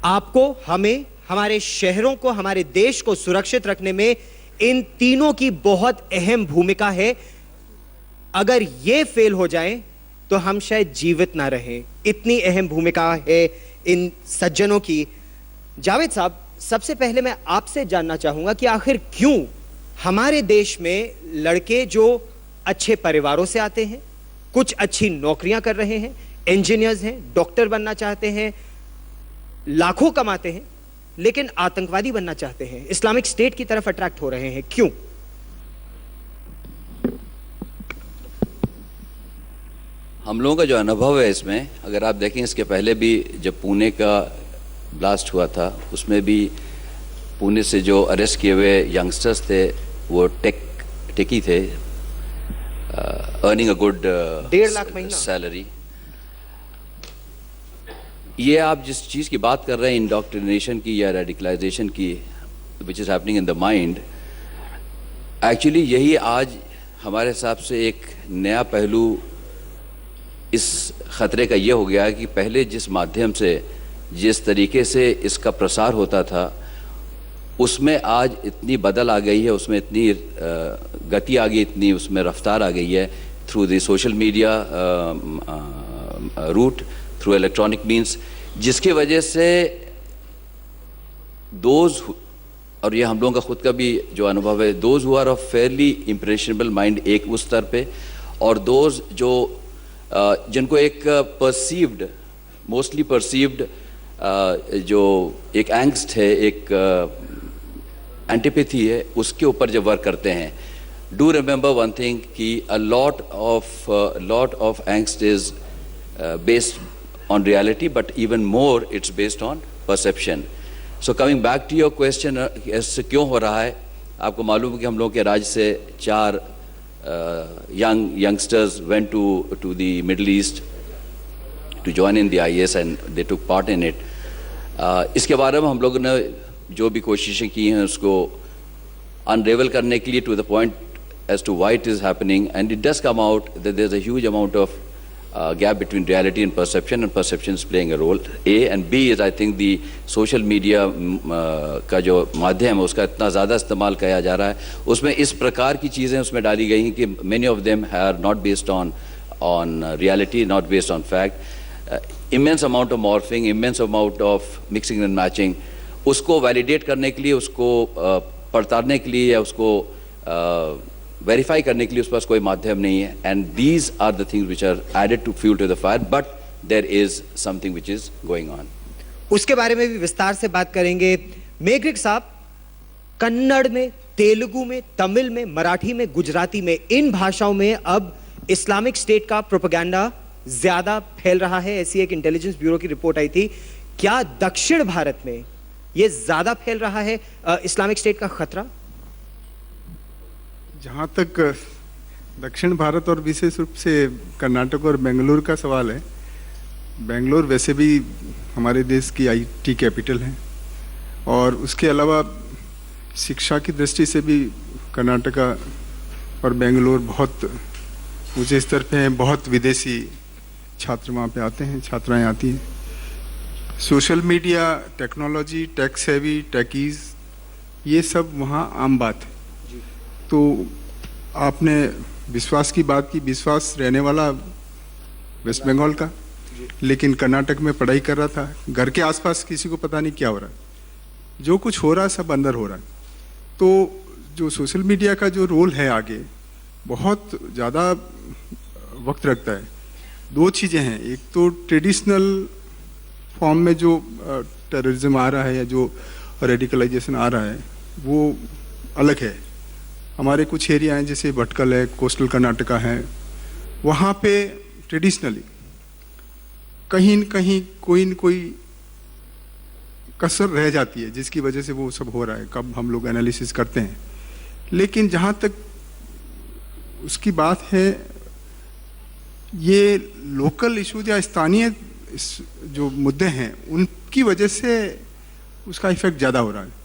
आपको, हमें, हमारे शहरों को, हमारे देश को सुरक्षित रखने में इन तीनों की बहुत अहम भूमिका है। अगर ये फेल हो जाए तो हम शायद जीवित ना रहें। इतनी अहम भूमिका है इन सज्जनों की। जावेद साहब, सबसे पहले मैं आपसे जानना चाहूंगा कि आखिर क्यों हमारे देश में लड़के जो अच्छे परिवारों से आते हैं, कुछ अच्छी नौकरियां कर रहे हैं, इंजीनियर्स हैं, डॉक्टर बनना चाहते हैं, लाखों कमाते हैं, लेकिन आतंकवादी बनना चाहते हैं, इस्लामिक स्टेट की तरफ अट्रैक्ट हो रहे हैं, क्यों? हम लोगों का जो अनुभव है इसमें, अगर आप देखें, इसके पहले भी जब पुणे का ब्लास्ट हुआ था, उसमें भी पुणे से जो अरेस्ट किए हुए यंगस्टर्स थे वो टेकी थे, अर्निंग अ गुड 1.5 लाख महीना सैलरी। ये आप जिस चीज़ की बात कर रहे हैं, इंडोक्ट्रिनेशन की या रेडिकलाइजेशन की, which is happening in the mind, actually यही आज हमारे हिसाब से एक नया पहलू इस ख़तरे का ये हो गया है कि पहले जिस माध्यम से, जिस तरीके से इसका प्रसार होता था, उसमें आज इतनी बदल आ गई है, उसमें इतनी गति आ गई, इतनी उसमें रफ्तार आ गई है, through the social media route, through electronic means, जिसकी वजह से दोज, और ये हम लोगों का खुद का भी जो अनुभव है, those who are of fairly impressionable mind एक उस स्तर पे, और दोज जो जिनको एक परसीव्ड, मोस्टली परसीव्ड जो एक एंग्स्ट है, एक एंटीपैथी है, उसके ऊपर जब वर्क करते हैं, डू रिमेंबर वन थिंग कि अ lot of angst is based on reality, but even more it's based on perception. So coming back to your question, ऐसे क्यों हो रहा है? आपको मालूम है कि हम लोग के राज्य से 4 youngsters went to the Middle East to join in the IS and they took part in it. इसके बारे में हम लोगों ने जो भी कोशिशें की हैं उसको unravel करने के लिए, to the point as to why it is happening, and it does come out that there's a huge amount of gap between reality and perception is playing a role. A and B is, I think, the social media का जो माध्यम है उसका इतना ज़्यादा इस्तेमाल किया जा रहा है, उसमें इस प्रकार की चीज़ें उसमें डाली गई हैं कि many of them are not based on reality, not based on fact. Immense amount of morphing, immense amount of mixing and matching, उसको validate करने के लिए, उसको पड़तालने के लिए या उसको वेरीफाई करने के लिए उस पास कोई माध्यम नहीं है, and these are the things which are added to fuel to the fire, but there is something which is going on. उसके बारे में भी विस्तार से बात करेंगे। मेघरिक साहब, कन्नड़ में, तेलुगु में, तमिल में, मराठी में, गुजराती में, इन भाषाओं में अब इस्लामिक स्टेट का प्रोपेगेंडा ज्यादा फैल रहा है, ऐसी एक इंटेलिजेंस ब्यूरो की रिपोर्ट आई थी। क्या दक्षिण भारत में यह ज्यादा फैल रहा है इस्लामिक स्टेट का खतरा? जहाँ तक दक्षिण भारत और विशेष रूप से कर्नाटक और बेंगलुरु का सवाल है, बेंगलुरु वैसे भी हमारे देश की आईटी कैपिटल है, और उसके अलावा शिक्षा की दृष्टि से भी कर्नाटका और बेंगलुरु बहुत ऊंचे स्तर पे हैं। बहुत विदेशी छात्र वहाँ पे आते हैं, छात्राएं आती हैं। Social media, technology, tech savvy, टेकीज़, ये सब वहाँ आम बात है। तो आपने विश्वास की बात की, विश्वास रहने वाला वेस्ट बंगाल का, लेकिन कर्नाटक में पढ़ाई कर रहा था, घर के आसपास किसी को पता नहीं क्या हो रहा है, जो कुछ हो रहा है सब अंदर हो रहा है। तो जो सोशल मीडिया का जो रोल है आगे बहुत ज़्यादा वक्त रखता है। 2 चीज़ें हैं, एक तो ट्रेडिशनल फॉर्म में जो टेररिज्म आ रहा है या जो रेडिकलाइजेशन आ रहा है वो अलग है। हमारे कुछ एरिया हैं जैसे भटकल है, कोस्टल कर्नाटका है, वहाँ पे ट्रेडिशनली कहीं न कहीं कोई न कोई कसर रह जाती है जिसकी वजह से वो सब हो रहा है। कब हम लोग एनालिसिस करते हैं, लेकिन जहाँ तक उसकी बात है, ये लोकल इशूज या स्थानीय जो मुद्दे हैं उनकी वजह से उसका इफेक्ट ज़्यादा हो रहा है।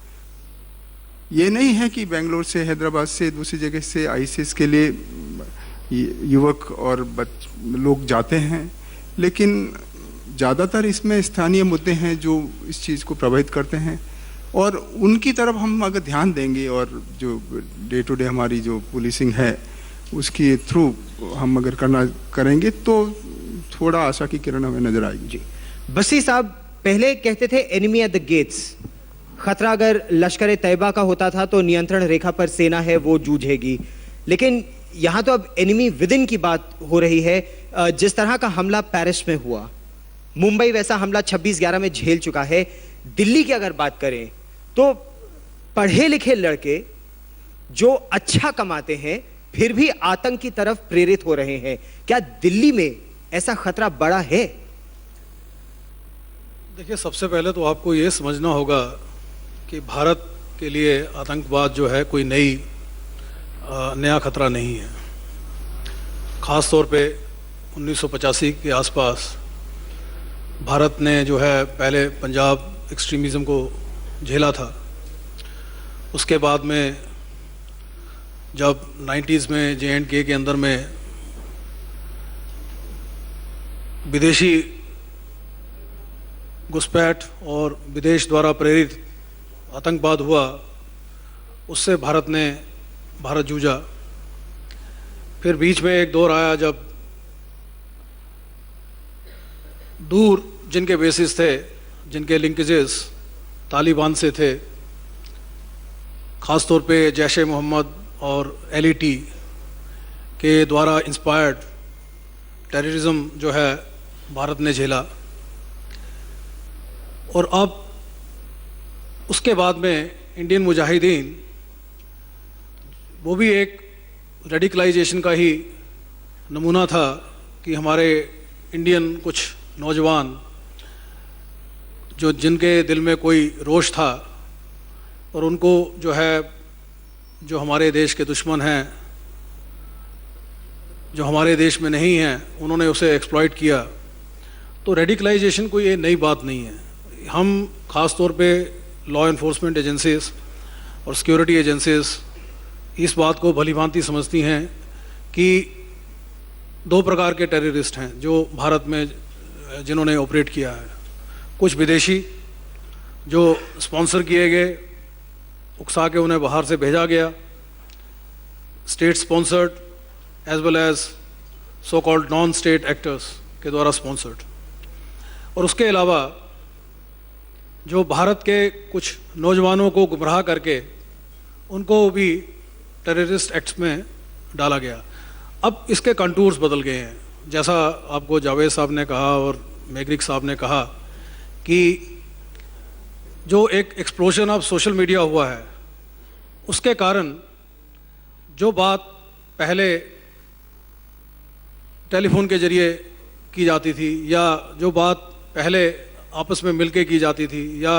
ये नहीं है कि बेंगलोर से, हैदराबाद से, दूसरी जगह से आईसीएस के लिए युवक और लोग जाते हैं, लेकिन ज़्यादातर इसमें स्थानीय मुद्दे हैं जो इस चीज़ को प्रभावित करते हैं, और उनकी तरफ हम अगर ध्यान देंगे और जो डे टू डे हमारी जो पुलिसिंग है उसके थ्रू हम अगर करेंगे तो थोड़ा आशा की किरण हमें नजर आएगी। जी, बसी साहब पहले कहते थे एनिमी एट द गेट्स, खतरा अगर लश्कर तैयबा का होता था तो नियंत्रण रेखा पर सेना है वो जूझेगी, लेकिन यहां तो अब एनिमी विद इन की बात हो रही है। जिस तरह का हमला पेरिस में हुआ, मुंबई वैसा हमला 26/11 में झेल चुका है। दिल्ली की अगर बात करें तो पढ़े लिखे लड़के जो अच्छा कमाते हैं फिर भी आतंक की तरफ प्रेरित हो रहे हैं। क्या दिल्ली में ऐसा खतरा बड़ा है? देखिए, सबसे पहले तो आपको ये समझना होगा कि भारत के लिए आतंकवाद जो है कोई नया खतरा नहीं है। ख़ास तौर पे 1985 के आसपास भारत ने जो है पहले पंजाब एक्सट्रीमिज़म को झेला था। उसके बाद में जब 90s में J&K के अंदर में विदेशी घुसपैठ और विदेश द्वारा प्रेरित आतंकवाद हुआ, उससे भारत जूझा। फिर बीच में एक दौर आया जब दूर जिनके बेसिस थे, जिनके लिंकेजेस तालिबान से थे, ख़ास तौर पे जैश ए मोहम्मद और LET के द्वारा इंस्पायर्ड टेररिज्म जो है भारत ने झेला। और अब उसके बाद में इंडियन मुजाहिदीन, वो भी एक रेडिकलाइजेशन का ही नमूना था कि हमारे इंडियन कुछ नौजवान जिनके दिल में कोई रोष था और उनको जो हमारे देश के दुश्मन हैं, जो हमारे देश में नहीं हैं, उन्होंने उसे एक्सप्लॉइट किया। तो रेडिकलाइजेशन कोई ये नई बात नहीं है। हम ख़ास तौर पे लॉ इन्फोर्समेंट एजेंसीज और सिक्योरिटी एजेंसीज इस बात को भलीभांति समझती हैं कि दो प्रकार के टेररिस्ट हैं जो भारत में जिन्होंने ऑपरेट किया है। कुछ विदेशी जो स्पॉन्सर किए गए, उकसा के उन्हें बाहर से भेजा गया, state sponsored as well as so called non state actors के द्वारा स्पॉन्सर्ड। और उसके अलावा जो भारत के कुछ नौजवानों को गुमराह करके उनको भी टेररिस्ट एक्ट्स में डाला गया। अब इसके कंटूर्स बदल गए हैं, जैसा आपको जावेद साहब ने कहा और मेग्रिक साहब ने कहा कि जो एक एक्सप्लोजन ऑफ सोशल मीडिया हुआ है, उसके कारण जो बात पहले टेलीफोन के ज़रिए की जाती थी या जो बात पहले आपस में मिलके की जाती थी या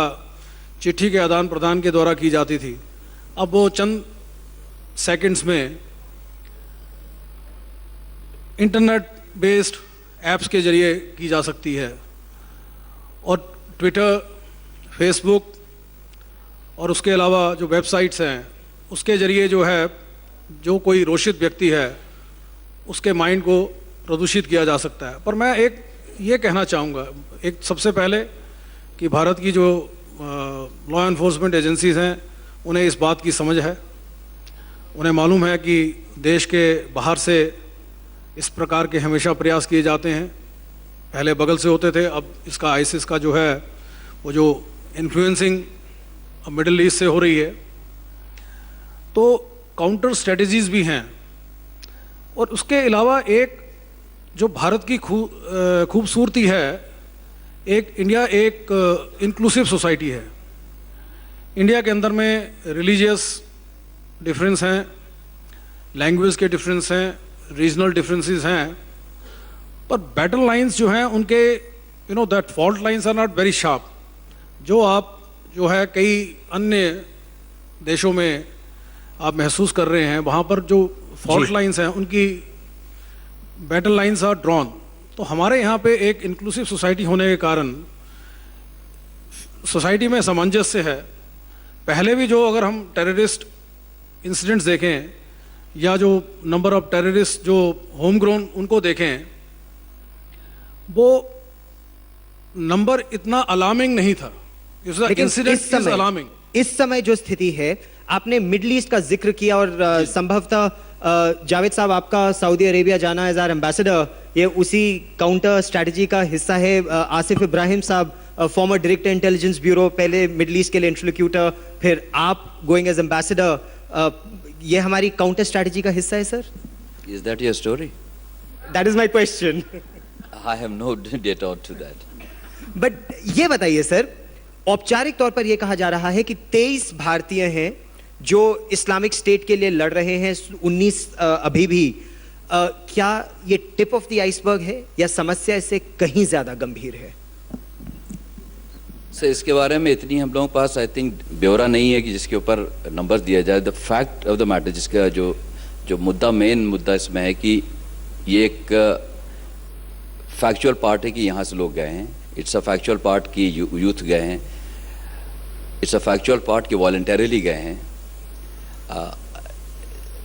चिट्ठी के आदान प्रदान के द्वारा की जाती थी, अब वो चंद सेकंड्स में इंटरनेट बेस्ड ऐप्स के ज़रिए की जा सकती है। और ट्विटर, फेसबुक और उसके अलावा जो वेबसाइट्स हैं, उसके ज़रिए जो कोई रोषित व्यक्ति है उसके माइंड को प्रदूषित किया जा सकता है। पर मैं एक ये कहना चाहूँगा, एक सबसे पहले कि भारत की जो लॉ एनफोर्समेंट एजेंसीज़ हैं उन्हें इस बात की समझ है, उन्हें मालूम है कि देश के बाहर से इस प्रकार के हमेशा प्रयास किए जाते हैं। पहले बगल से होते थे, अब इसका आईसिस का जो है वो जो इन्फ्लुएंसिंग मिडिल ईस्ट से हो रही है। तो काउंटर स्ट्रेटजीज़ भी हैं। और उसके अलावा एक जो भारत की खूबसूरती है, इंडिया एक इंक्लूसिव सोसाइटी है। इंडिया के अंदर में रिलीजियस डिफरेंस हैं, लैंग्वेज के डिफरेंस हैं, रीजनल डिफरेंसेस हैं, पर बैटल लाइंस जो हैं उनके that fault lines are not very sharp. जो है कई अन्य देशों में आप महसूस कर रहे हैं, वहाँ पर जो फॉल्ट लाइंस हैं उनकी बैटल लाइंस आर ड्रॉन। तो हमारे यहाँ पे एक इंक्लूसिव सोसाइटी होने के कारण सोसाइटी में सामंजस्य है। पहले भी जो अगर हम टेररिस्ट इंसिडेंट्स देखें या जो नंबर ऑफ टेररिस्ट जो होम ग्रोन उनको देखें, वो नंबर इतना अलार्मिंग नहीं था. लेकिन इंसिडेंट इज अलार्मिंग. इस समय जो स्थिति है, आपने मिडिल ईस्ट का जिक्र किया और संभवतः जावेद साहब आपका सऊदी अरेबिया जाना एज आवर एम्बेसडर, ये उसी काउंटर स्ट्रेटजी का हिस्सा है. आसिफ इब्राहिम साहब, फॉर्मर डायरेक्टर इंटेलिजेंस ब्यूरो, पहले मिडिल ईस्ट के लिए इंटरलोक्यूटर, फिर आप गोइंग एज एम्बेसडर, ये हमारी काउंटर स्ट्रेटजी का हिस्सा है sir? Is that your story? That is my question. I have no data to that. But ये बताइए सर, औपचारिक तौर पर यह कहा जा रहा है कि 23 भारतीय हैं जो इस्लामिक स्टेट के लिए लड़ रहे हैं, 19 अभी भी. क्या ये टिप ऑफ द आइसबर्ग है या समस्या इससे कहीं ज्यादा गंभीर है? सर, इसके बारे में इतनी हम लोगों के पास आई थिंक ब्यौरा नहीं है कि जिसके ऊपर नंबर दिया जाए. The fact of the matter, जिसका जो मुद्दा, मेन मुद्दा इसमें है कि ये एक फैक्चुअल पार्ट है कि यहाँ से लोग गए हैं. इट्स अ फैक्चुअल पार्ट कि यूथ गए हैं. इट्स अ फैक्चुअल पार्ट कि वॉलंटरीली गए हैं.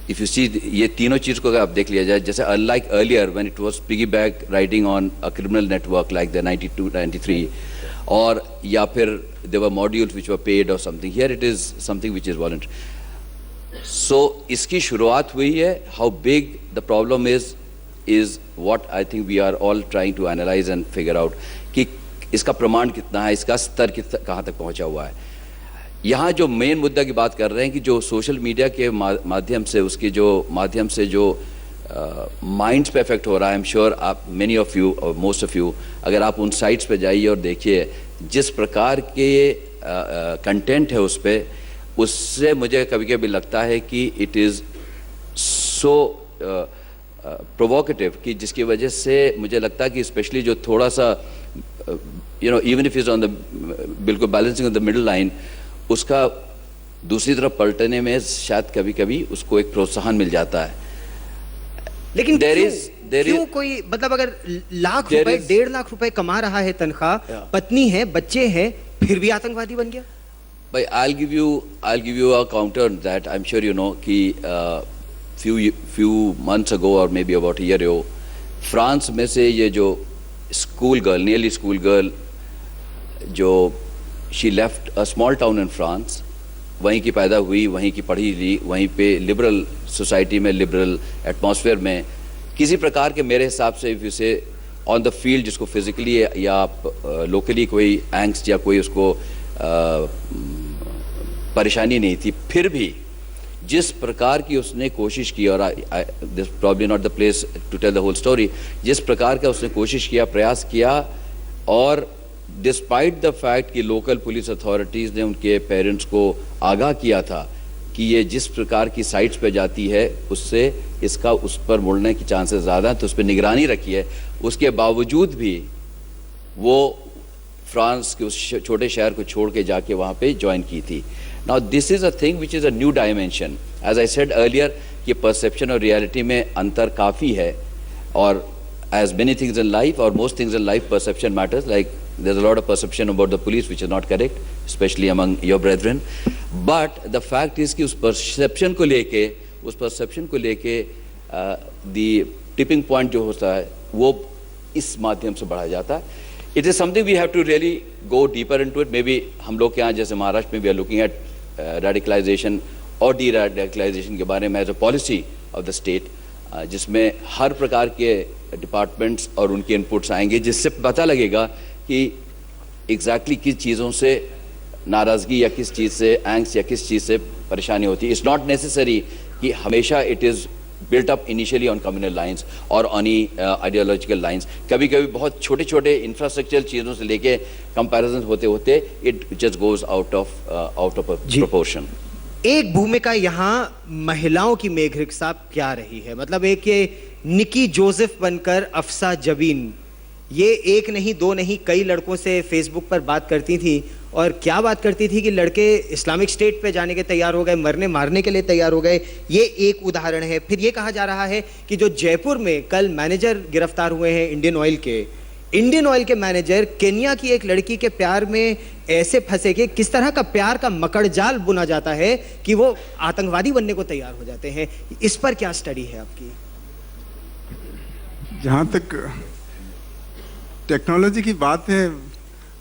इफ यू सी, ये तीनों चीज़ को अगर आप देख लिया जाए, जैसे unlike earlier when it was piggyback riding on a criminal network like the 92, 93, और या फिर there were modules which were paid और something, here it is something which is voluntary. So इसकी शुरुआत हुई है. How big the problem is what I think we are all trying to analyze and figure out कि इसका प्रमाण कितना है, इसका स्तर कहाँ तक पहुँचा हुआ है. यहाँ जो मेन मुद्दा की बात कर रहे हैं कि जो सोशल मीडिया के माध्यम से, उसके जो माध्यम से जो माइंड्स पे इफेक्ट हो रहा है. आई एम श्योर आप, मेनी ऑफ यू और मोस्ट ऑफ यू, अगर आप उन साइट्स पे जाइए और देखिए जिस प्रकार के कंटेंट है उस पर, उससे मुझे कभी कभी लगता है कि इट इज़ सो प्रोवोकेटिव कि जिसकी वजह से मुझे लगता है कि स्पेशली जो थोड़ा सा even if is on the बिल्कुल balancing on the middle line, उसका दूसरी तरफ पलटने में शायद कभी कभी उसको एक प्रोत्साहन मिल जाता है. लेकिन there क्यों is, कोई, मतलब अगर लाख रुपए, 1.5 लाख रुपए कमा रहा है तनख्वाह, पत्नी है, बच्चे हैं, फिर भी आतंकवादी बन गया? But I'll give you a counter on that. I'm sure you know कि few months ago or maybe about a year ago, France में से ये जो school girl, nearly school girl, जो she left a small town in France, वहीं की पैदा हुई, वहीं की पढ़ी ली, वहीं पे लिबरल सोसाइटी में, लिबरल एटमॉस्फेयर में, किसी प्रकार के मेरे हिसाब से इफ यू से ऑन द फील्ड, जिसको फिजिकली या आप लोकली कोई एंग्स्ट या कोई उसको परेशानी नहीं थी, फिर भी जिस प्रकार की उसने कोशिश की, और this probably not the place to tell the whole story, जिस प्रकार का उसने कोशिश किया, प्रयास किया, और डिस्पाइट द फैक्ट कि लोकल पुलिस अथॉरिटीज़ ने उनके पेरेंट्स को आगाह किया था कि ये जिस प्रकार की साइट्स पे जाती है उससे इसका उस पर मुड़ने की चांसेस ज़्यादा हैं, तो उस पर निगरानी रखी है. उसके बावजूद भी वो फ्रांस के उस छोटे शहर को छोड़ के जाके वहाँ पे ज्वाइन की थी. Now this is a thing which is a new dimension. As I said earlier कि perception और reality में अंतर काफ़ी है, और as many things in life or most things in life, perception matters. Like there's a lot of perception about the police which is not correct, especially among your brethren. But the fact is कि उस perception को लेके the tipping point जो होता है वो इस माध्यम से बढ़ा जाता है. It is something we have to really go deeper into it. Maybe हम लोग के यहाँ जैसे महाराष्ट्र में we are looking at radicalization और de-radicalization के बारे में as a policy of the state, जिसमें हर प्रकार के डिपार्टमेंट्स और उनके इनपुट्स आएंगे, जिससे पता लगेगा कि एग्जैक्टली किस चीज़ों से नाराज़गी या किस चीज़ से एंग्स या किस चीज़ से परेशानी होती है. इट्स नॉट नेसेसरी कि हमेशा it is built up initially on communal lines or on ideological lines. कभी कभी बहुत छोटे छोटे इंफ्रास्ट्रक्चरल चीज़ों से लेके कंपैरिजन होते होते it just goes out of proportion. एक भूमिका यहाँ महिलाओं की मेघरिक साहब क्या रही है? मतलब एक ये निकी जोसेफ बनकर अफसा जबीन, ये एक नहीं दो नहीं कई लड़कों से फेसबुक पर बात करती थी, और क्या बात करती थी कि लड़के इस्लामिक स्टेट पे जाने के तैयार हो गए, मरने मारने के लिए तैयार हो गए. ये एक उदाहरण है. फिर ये कहा जा रहा है कि जो जयपुर में कल मैनेजर गिरफ्तार हुए हैं इंडियन ऑयल के मैनेजर, केन्या की एक लड़की के प्यार में ऐसे फंसे कि किस तरह का प्यार का मकड़जाल बुना जाता है कि वो आतंकवादी बनने को तैयार हो जाते हैं. इस पर क्या स्टडी है आपकी? जहाँ तक टेक्नोलॉजी की बात है,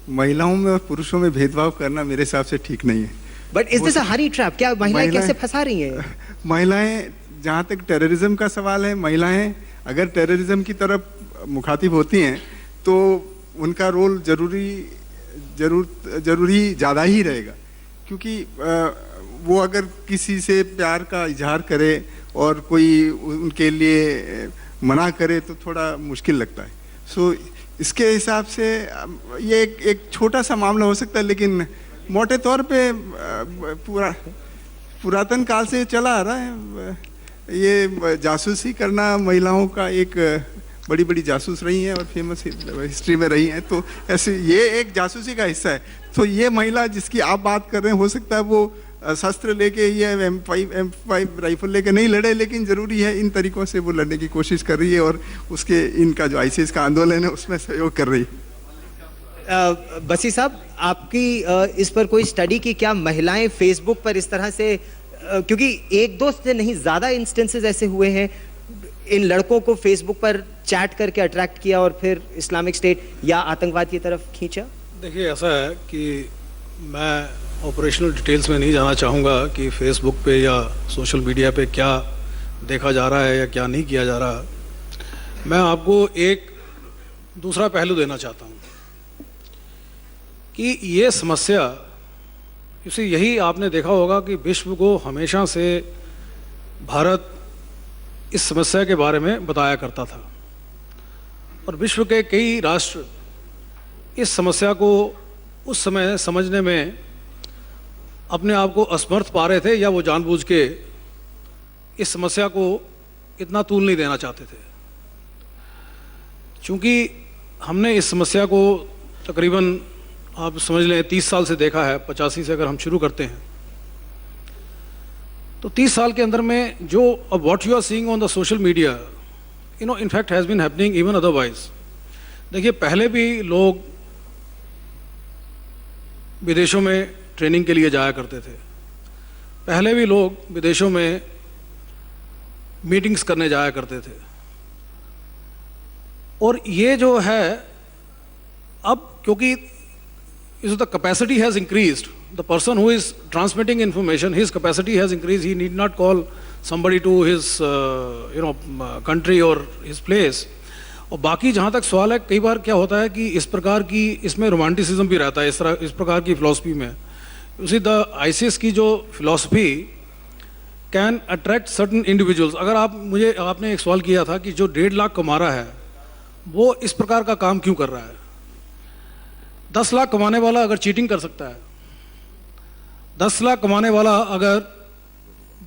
महिलाओं में और पुरुषों में भेदभाव करना मेरे हिसाब से ठीक नहीं है। But is this a honey trap? क्या महिलाएं कैसे फंसा रही हैं? महिलाएं, जहाँ तक टेररिज्म का सवाल है, महिलाएं अगर टेररिज्म की तरफ मुखातिब होती हैं तो उनका रोल जरूरी ज़्यादा ही रहेगा, क्योंकि वो अगर किसी से प्यार का इजहार करे और कोई उनके लिए मना करे तो थोड़ा मुश्किल लगता है। सो इसके हिसाब से ये एक छोटा सा मामला हो सकता है, लेकिन मोटे तौर पे पुरातन काल से चला आ रहा है। ये जासूसी करना, महिलाओं का एक बड़ी बड़ी जासूस रही हैं और फेमस हिस्ट्री में रही हैं, तो ऐसे ये एक जासूसी का हिस्सा है। तो ये महिला जिसकी आप बात कर रहे हैं, हो सकता है वो शस्त्र लेके ये M5 राइफल लेके नहीं लड़े, लेकिन ज़रूरी है इन तरीक़ों से वो लड़ने की कोशिश कर रही है और उसके इनका जो ISIS का आंदोलन है उसमें सहयोग कर रही है। बसी साहब, आपकी इस पर कोई स्टडी की क्या? महिलाएं फेसबुक पर इस तरह से, क्योंकि एक दो से नहीं ज़्यादा इंस्टेंसेस ऐसे हुए हैं, इन लड़कों को फेसबुक पर चैट करके अट्रैक्ट किया और फिर इस्लामिक स्टेट या आतंकवाद की तरफ खींचा। देखिए, ऐसा है कि मैं ऑपरेशनल डिटेल्स में नहीं जाना चाहूँगा कि फेसबुक पे या सोशल मीडिया पे क्या देखा जा रहा है या क्या नहीं किया जा रहा। मैं आपको एक दूसरा पहलू देना चाहता हूँ कि ये समस्या, इसे यही आपने देखा होगा कि विश्व को हमेशा से भारत इस समस्या के बारे में बताया करता था और विश्व के कई राष्ट्र इस समस्या को उस समय समझने में अपने आप को असमर्थ पा रहे थे, या वो जानबूझ के इस समस्या को इतना तूल नहीं देना चाहते थे। चूँकि हमने इस समस्या को तकरीबन आप समझ लें 30 साल से देखा है, 85 से अगर हम शुरू करते हैं तो 30 साल के अंदर में जो what you are seeing on the social media, in fact has been happening even otherwise. देखिए, पहले भी लोग विदेशों में ट्रेनिंग के लिए जाया करते थे, पहले भी लोग विदेशों में मीटिंग्स करने जाया करते थे, और ये जो है अब क्योंकि the capacity has increased, the person who is transmitting information, his capacity has increased, he need not call somebody to his country or his place। और बाकी जहाँ तक सवाल है, कई बार क्या होता है कि इस प्रकार की इसमें रोमांटिसिज्म भी रहता है इस प्रकार की फ़िलासफ़ी में। उसी द ISIS की जो philosophy can attract certain individuals. अगर आपने एक सवाल किया था कि जो 1.5 लाख कमा रहा है वो इस प्रकार का काम क्यों कर रहा है। 10 लाख कमाने वाला अगर चीटिंग कर सकता है, 10 लाख कमाने वाला अगर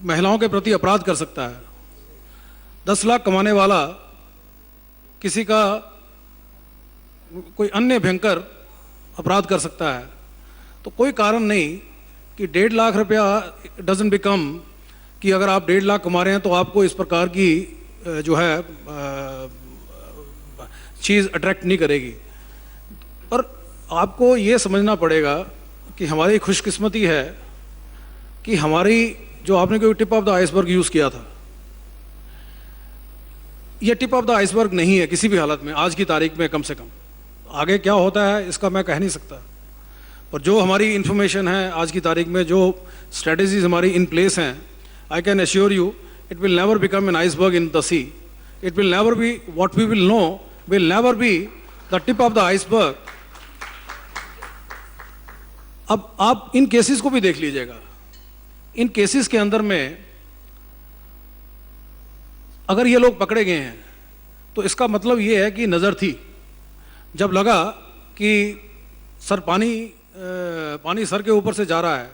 महिलाओं के प्रति अपराध कर सकता है, 10 लाख कमाने वाला किसी का कोई अन्य भयंकर अपराध कर सकता है, तो कोई कारण नहीं कि 1.5 लाख रुपया डजंट बिकम कि अगर आप 1.5 लाख कमा रहे हैं तो आपको इस प्रकार की जो है चीज़ अट्रैक्ट नहीं करेगी। पर आपको ये समझना पड़ेगा कि हमारी खुशकिस्मती है कि हमारी जो आपने कोई tip of the iceberg use किया था, ये टिप ऑफ द आइसबर्ग नहीं है किसी भी हालत में, आज की तारीख में कम से कम। आगे क्या होता है इसका मैं कह नहीं सकता, पर जो हमारी इंफॉर्मेशन है आज की तारीख में, जो स्ट्रेटजीज हमारी इन प्लेस हैं, I can assure you it will never become an iceberg in the sea. It will never be what we will know will never be the tip of the iceberg. अब आप इन cases को भी देख लीजिएगा। इन cases के अंदर में अगर ये लोग पकड़े गए हैं तो इसका मतलब ये है कि नज़र थी। जब लगा कि पानी सर के ऊपर से जा रहा है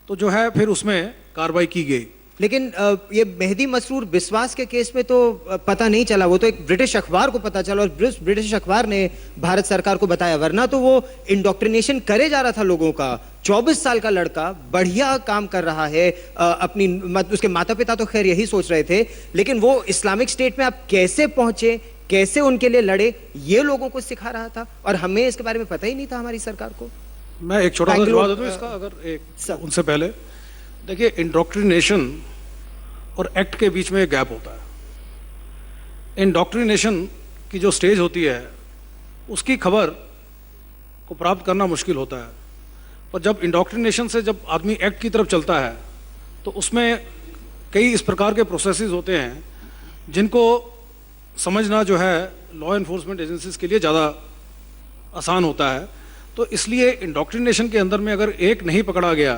तो जो है फिर उसमें कार्रवाई की गई। लेकिन ये मेहदी मसरूर बिस्वास के केस में तो पता नहीं चला, वो तो एक ब्रिटिश अखबार को पता चला और ब्रिटिश अखबार ने भारत सरकार को बताया, वरना तो वो इंडोक्ट्रिनेशन करे जा रहा था लोगों का। 24 साल का लड़का बढ़िया काम कर रहा है, उसके माता पिता तो खैर यही सोच रहे थे, लेकिन वो इस्लामिक स्टेट में आप कैसे पहुंचे, कैसे उनके लिए लड़े, ये लोगों को सिखा रहा था और हमें इसके बारे में पता ही नहीं था हमारी सरकार को। मैं एक छोटा सा जवाब दे दूं इसका, अगर एक उनसे पहले देखिए, इंडोक्ट्रिनेशन और एक्ट के बीच में एक गैप होता है। इंडोक्ट्रिनेशन की जो स्टेज होती है उसकी खबर को प्राप्त करना मुश्किल होता है। पर जब इंडोक्ट्रिनेशन से जब आदमी एक्ट की तरफ चलता है तो उसमें कई इस प्रकार के प्रोसेसेस होते हैं जिनको समझना जो है लॉ एनफोर्समेंट एजेंसीज के लिए ज़्यादा आसान होता है। तो इसलिए इंडोक्ट्रिनेशन के अंदर में अगर एक नहीं पकड़ा गया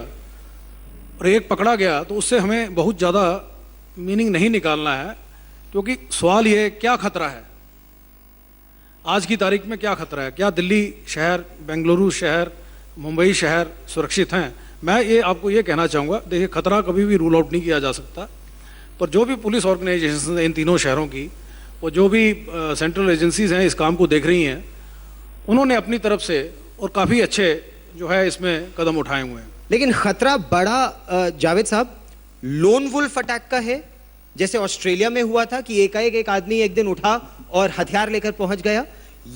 और एक पकड़ा गया तो उससे हमें बहुत ज़्यादा मीनिंग नहीं निकालना है, क्योंकि सवाल ये क्या खतरा है, आज की तारीख में क्या खतरा है, क्या दिल्ली शहर, बेंगलुरु शहर, मुंबई शहर सुरक्षित हैं? मैं ये आपको ये कहना चाहूँगा, देखिए खतरा कभी भी रूल आउट नहीं किया जा सकता, पर जो भी पुलिस ऑर्गेनाइजेशन है इन तीनों शहरों की, और जो भी सेंट्रल एजेंसीज हैं इस काम को देख रही हैं, उन्होंने अपनी तरफ से और काफ़ी अच्छे जो है इसमें कदम उठाए हुए हैं। लेकिन खतरा बड़ा जावेद साहब लोन वुल्फ अटैक का है, जैसे ऑस्ट्रेलिया में हुआ था कि एकाएक एक आदमी एक दिन उठा और हथियार लेकर पहुंच गया,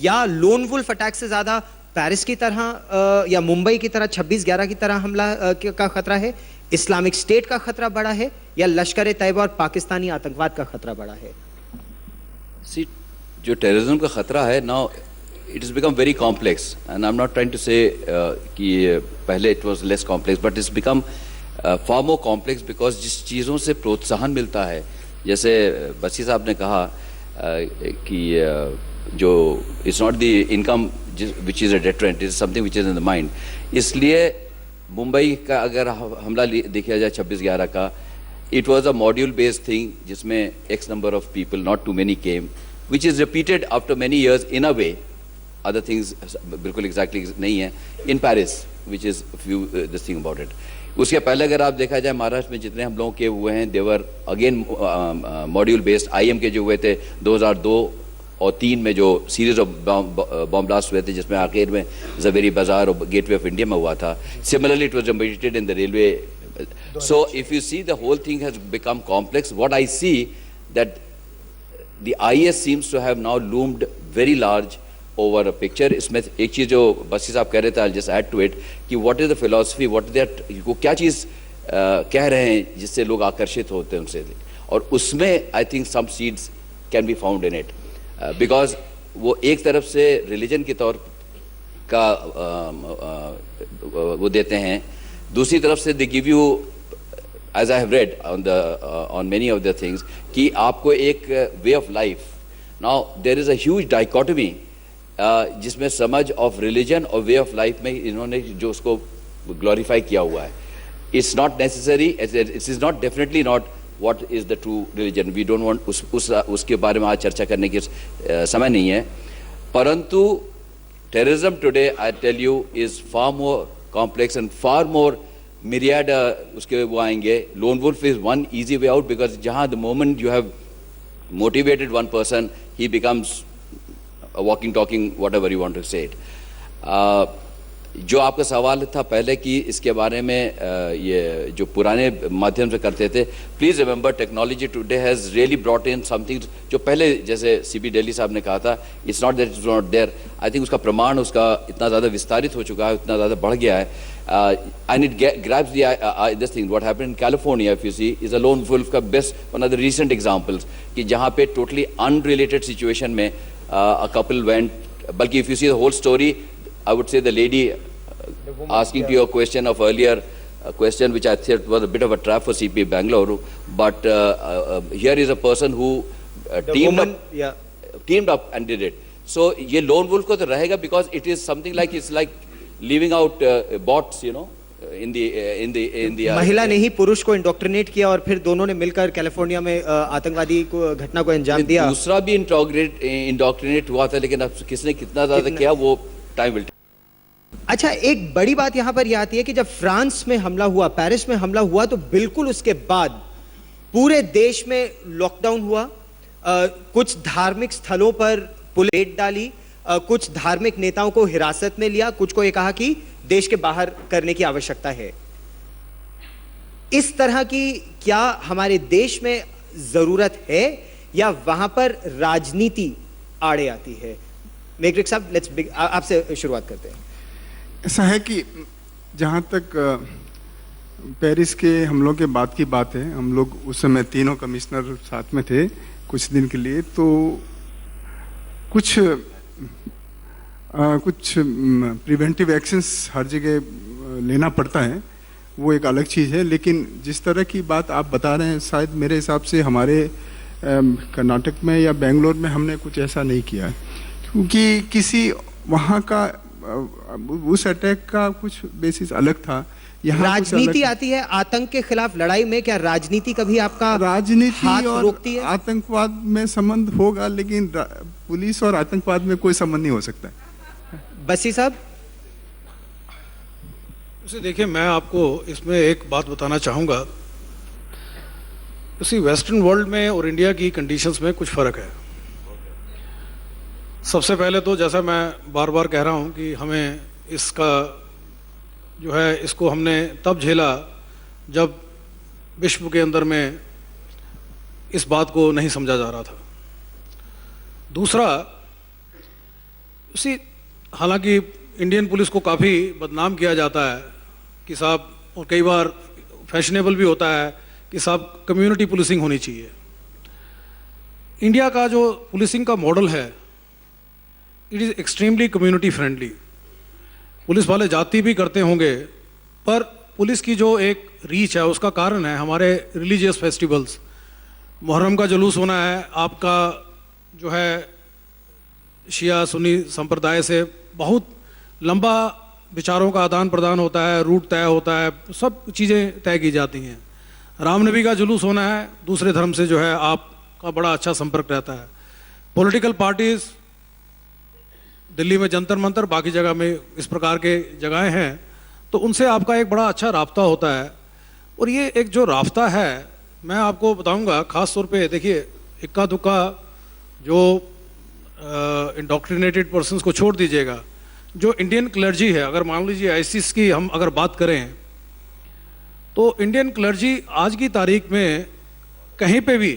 या लोन वुल्फ अटैक से ज्यादा पेरिस की तरह या मुंबई की तरह 26/11 की तरह हमला का खतरा है, इस्लामिक स्टेट का खतरा बड़ा है, या लश्कर तैयबा और पाकिस्तानी आतंकवाद का खतरा बड़ा है? सी, जो टेररिज्म का खतरा है now it is become very complex, and I am not trying to say कि पहले it was less complex, but it's become far more complex because जिस चीज़ों से प्रोत्साहन मिलता है, जैसे बसी साहब ने कहा कि जो it's not the income which is a deterrent, is something which is in the mind. इसलिए मुंबई का अगर हमला देखा जाए 26/11 का, it was a module based thing जिसमें X number of people, not too many, came, which is repeated after many years in a way. Other things बिल्कुल exactly नहीं है in Paris, which is few this thing about it. उसके पहले अगर आप देखा जाए महाराष्ट्र में जितने हम लोगों के हुए हैं, देवर अगेन मॉड्यूल बेस्ड। IM के जो हुए थे 2002 और 3 में, जो सीरीज ऑफ बॉम्ब ब्लास्ट हुए थे जिसमें आखिर में जवेरी बाजार और गेटवे ऑफ इंडिया में हुआ था। Similarly it was repeated in the railway. So if you see the whole thing has become complex. What I see that the IS seems to have now loomed very large over a picture. इसमें एक चीज़ जो बसी साहब कह रहे थे, I just add to it, कि what is the philosophy, what that, वो क्या चीज़ कह रहे हैं जिससे लोग आकर्षित होते हैं उनसे, और उसमें I think some seeds can be found in it, because वो एक तरफ से रिलीजन के तौर का वो देते हैं, दूसरी तरफ से they give you, as I have read on many of the things, कि आपको एक way of life. Now there is a huge dichotomy जिसमें समझ ऑफ रिलीजन और वे ऑफ लाइफ में इन्होंने जो उसको ग्लोरीफाई किया हुआ है। It's not necessary, it is not, definitely not what is the true religion. We don't want उसके बारे में आज चर्चा करने की समय नहीं है, परंतु terrorism today, I tell you, is far more complex and far more myriad उसके वो आएंगे. Lone wolf is one easy way out, because जहाँ the moment you have motivated one person, he becomes a walking talking whatever you want to say it. जो आपका सवाल था पहले कि इसके बारे में ये जो पुराने माध्यम से करते थे, please remember technology today has really brought in something जो पहले, जैसे CP दिल्ली साहब ने कहा था, it's not that it's not there. I think उसका प्रमाण उसका इतना ज़्यादा विस्तारित हो चुका है, इतना ज़्यादा बढ़ गया है, and it grabs this thing. What happened in California, if you see, is a lone wolf का best one of the recent examples, कि जहाँ पे टोटली अनरिलेटेड सिचुएशन में अ कपल वेंट, बल्कि if you see the whole story, I would say the lady asking to your question of earlier question, which I thought was a bit of a trap for CP Bangalore, but here is a person who teamed up and did it. So ये lone wolf को तो रहेगा, because it is something like, it's like leaving out bots, you know, in the महिला ने ही पुरुष को indoctrinate किया और फिर दोनों ने मिलकर कैलिफोर्निया में आतंकवादी को घटना को अंजाम दिया। दूसरा भी इंडोक्ट्रिनेट हुआ था, लेकिन अब किसने कितना ज्यादा किया वो टाइम विल। अच्छा, एक बड़ी बात यहां पर यह आती है कि जब फ्रांस में हमला हुआ, पेरिस में हमला हुआ, तो बिल्कुल उसके बाद पूरे देश में लॉकडाउन हुआ। कुछ धार्मिक स्थलों पर पुलिस रेड डाली, कुछ धार्मिक नेताओं को हिरासत में लिया, कुछ को यह कहा कि देश के बाहर करने की आवश्यकता है। इस तरह की क्या हमारे देश में जरूरत है, या वहां पर राजनीति आड़े आती है? मेघरिक साहब, आपसे शुरुआत करते हैं। ऐसा है कि जहाँ तक पेरिस के हमलों के बाद की बात है, हम लोग उस समय तीनों कमिश्नर साथ में थे कुछ दिन के लिए, तो कुछ कुछ प्रिवेंटिव एक्शंस हर जगह लेना पड़ता है, वो एक अलग चीज़ है। लेकिन जिस तरह की बात आप बता रहे हैं, शायद मेरे हिसाब से हमारे कर्नाटक में या बेंगलोर में हमने कुछ ऐसा नहीं किया है, क्योंकि किसी वहाँ का उस अटैक का कुछ बेसिस अलग था। यहाँ कुछ अलग राजनीति था। आती है आतंक के खिलाफ लड़ाई में, क्या राजनीति कभी आपका राजनीति हाथ और रोकती है? आतंकवाद में संबंध होगा, लेकिन पुलिस और आतंकवाद में कोई संबंध नहीं हो सकता है। बसी साहब, उसे देखिए, मैं आपको इसमें एक बात बताना चाहूँगा। उसी वेस्टर्न वर्ल्ड में और इंडिया की कंडीशंस में कुछ फ़र्क है। सबसे पहले तो जैसा मैं बार बार कह रहा हूँ कि हमें इसका जो है, इसको हमने तब झेला जब विश्व के अंदर में इस बात को नहीं समझा जा रहा था। दूसरा, उसी हालांकि इंडियन पुलिस को काफ़ी बदनाम किया जाता है कि साहब, और कई बार फैशनेबल भी होता है कि साहब कम्युनिटी पुलिसिंग होनी चाहिए। इंडिया का जो पुलिसिंग का मॉडल है, it is extremely community friendly. Police वाले जाति भी करते होंगे, पर पुलिस की जो एक रीच है उसका कारण है हमारे रिलीजियस फेस्टिवल्स। मुहर्रम का जुलूस होना है, आपका जो है शिया सुन्नी संप्रदाय से बहुत लंबा विचारों का आदान प्रदान होता है, रूट तय होता है, सब चीज़ें तय की जाती हैं। राम नबी का जुलूस होना है, दूसरे धर्म से जो है आपका बड़ा अच्छा संपर्क रहता है। पॉलिटिकल पार्टीज़, दिल्ली में जंतर मंतर, बाकी जगह में इस प्रकार के जगहें हैं, तो उनसे आपका एक बड़ा अच्छा राब्ता होता है। और ये एक जो राब्ता है, मैं आपको बताऊंगा ख़ास तौर पे, देखिए इक्का दुक्का जो इंडोक्ट्रिनेटेड पर्सन्स को छोड़ दीजिएगा, जो इंडियन क्लर्जी है, अगर मान लीजिए आईसिस की हम अगर बात करें, तो इंडियन क्लर्जी आज की तारीख में कहीं पे भी,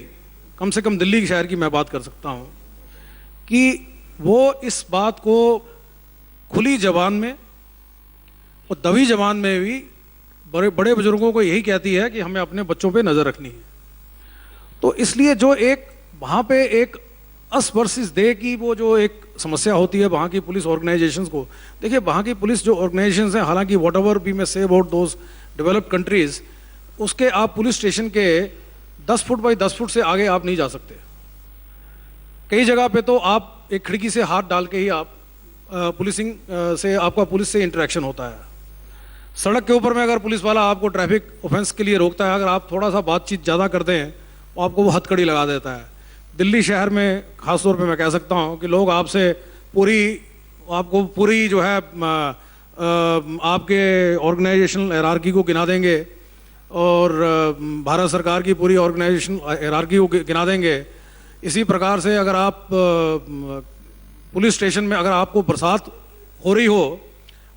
कम से कम दिल्ली शहर की मैं बात कर सकता हूँ, कि वो इस बात को खुली जबान में और दबी जबान में भी बड़े बड़े बुजुर्गों को यही कहती है कि हमें अपने बच्चों पे नज़र रखनी है। तो इसलिए जो एक वहाँ पे एक अस वर्सेस दे की वो जो एक समस्या होती है वहाँ की पुलिस ऑर्गेनाइजेशंस को, देखिए वहाँ की पुलिस जो ऑर्गेनाइजेशंस हैं, हालांकि वॉट एवर वी में say about those developed countries, उसके आप पुलिस स्टेशन के 10 फुट बाई 10 फुट से आगे आप नहीं जा सकते। कई जगह पे तो आप एक खिड़की से हाथ डाल के ही आप पुलिसिंग से आपका पुलिस से इंटरेक्शन होता है। सड़क के ऊपर में अगर पुलिस वाला आपको ट्रैफिक ऑफेंस के लिए रोकता है, अगर आप थोड़ा सा बातचीत ज़्यादा करते हैं तो आपको वो हथकड़ी लगा देता है। दिल्ली शहर में ख़ास तौर पे मैं कह सकता हूँ कि लोग आपसे आपको पूरी जो है आपके ऑर्गेनाइजेशनल हायरार्की को गिना देंगे और भारत सरकार की पूरी ऑर्गेनाइजेशन हायरार्की को गिना देंगे। इसी प्रकार से अगर आप पुलिस स्टेशन में, अगर आपको बरसात हो रही हो,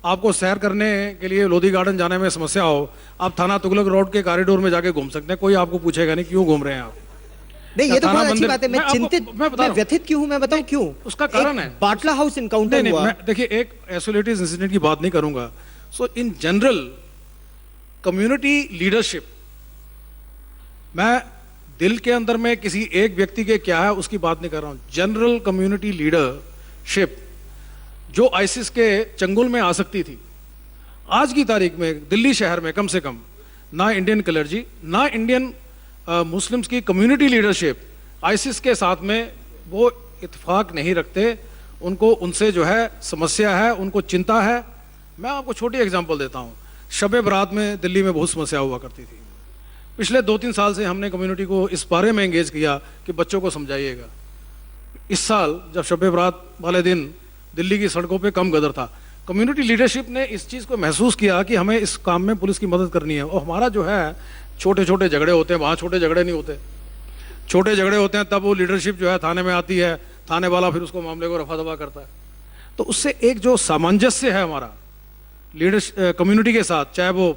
आपको सैर करने के लिए लोधी गार्डन जाने में समस्या हो, आप थाना तुगलक रोड के कॉरिडोर में जाके घूम सकते हैं, कोई आपको पूछेगा नहीं क्यों घूम रहे हैं आप। नहीं, ये तो थाना बहुत अच्छी मंदिर- बात है। मैं चिंतित, मैं बता रहा हूं। व्यथित क्यों हूं, मैं बताऊं क्यों। उसका कारण एक है बाटला हाउस इनकाउंटर हुआ। मैं देखिए एक आइसोलेटेड इंसिडेंट की बात नहीं करूंगा। सो इन जनरल कम्युनिटी लीडरशिप, मैं दिल के अंदर में किसी एक व्यक्ति के क्या है उसकी बात नहीं कर रहा हूं। जनरल कम्युनिटी लीडरशिप जो आईसिस के चंगुल में आ सकती थी, आज की तारीख में दिल्ली शहर में कम से कम ना इंडियन क्लर्जी, ना इंडियन मुस्लिम्स की कम्युनिटी लीडरशिप आईसिस के साथ में वो इत्तेफाक नहीं रखते। उनको उनसे जो है समस्या है, उनको चिंता है। मैं आपको छोटी एग्जांपल देता हूँ। शब बारात में दिल्ली में बहुत समस्या हुआ करती थी। पिछले 2-3 साल से हमने कम्युनिटी को इस बारे में एंगेज किया कि बच्चों को समझाइएगा। इस साल जब शब बारात वाले दिन दिल्ली की सड़कों पे कम गदर था, कम्युनिटी लीडरशिप ने इस चीज़ को महसूस किया कि हमें इस काम में पुलिस की मदद करनी है। और हमारा जो है छोटे छोटे झगड़े होते हैं, वहाँ छोटे झगड़े नहीं होते, छोटे झगड़े होते हैं, तब वो लीडरशिप जो है थाने में आती है, थाने वाला फिर उसको मामले को रफा दफा करता है। तो उससे एक जो सामंजस्य है हमारा लीडरशिप कम्युनिटी के साथ, चाहे वो